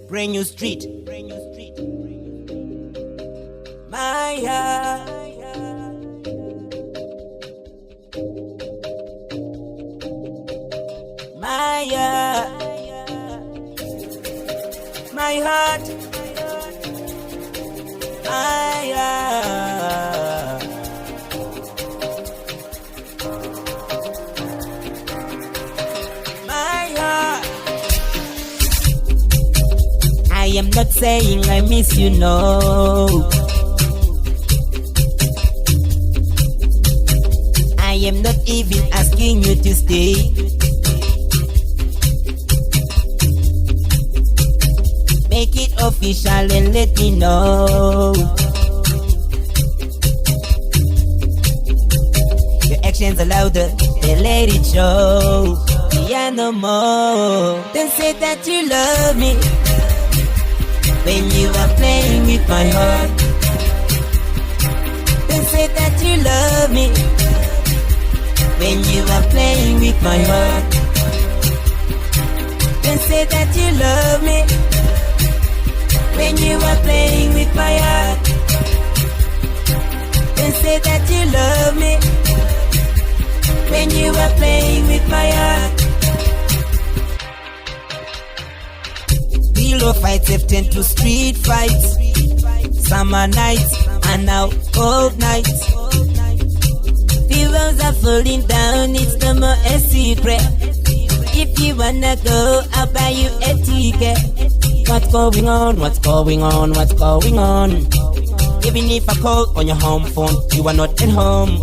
brand new street. My heart. My heart. My heart. My heart. My heart. I am not saying I miss you, no. I am not even asking you to stay. Make it official and let me know. Your actions are louder, they let it show. Yeah, no more. Don't say that you love me when you are playing with my heart. Don't say that you love me when you are playing with my heart. Don't say that you love me when you are playing with my heart. Don't say that you love me when you are playing with my heart. Pillow fights have turned to street fights. Summer nights and now cold nights. The walls are falling down, it's no more a secret. If you wanna go, I'll buy you a ticket. What's going on? What's going on? What's going on? Even if I call on your home phone, you are not at home.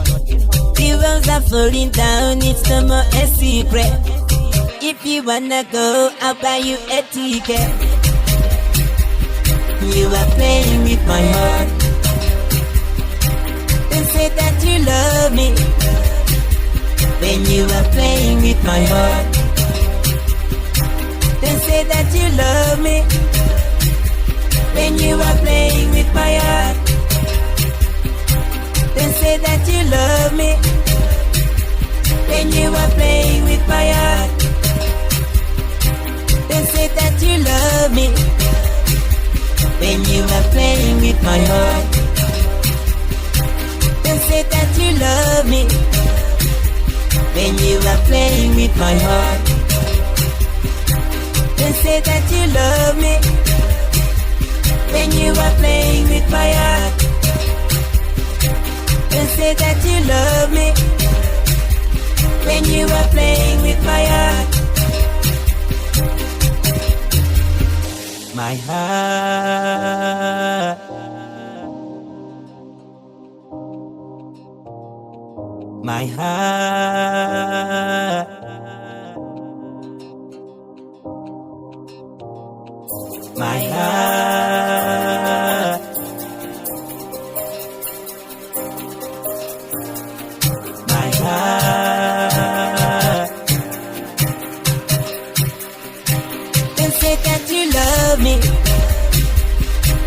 The walls are falling down, it's no more a secret. If you wanna go, I'll buy you a ticket. You are playing with my heart. Don't say that you love me when you are playing with my heart. Don't say that you love me when you are playing with my heart. Don't say that you love me when you are playing with my heart. Don't say that you love me when you are playing with my heart. Don't say that you love me when you are playing with my heart. Don't say that you love me when you are playing with my heart. Don't say that you love me when you are playing with my heart. My heart. My heart. My heart. My heart. Don't say that you love me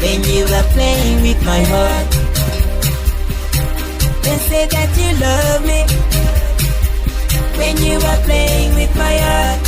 when you are playing with my heart. Don't say that you love me when you are playing with my heart.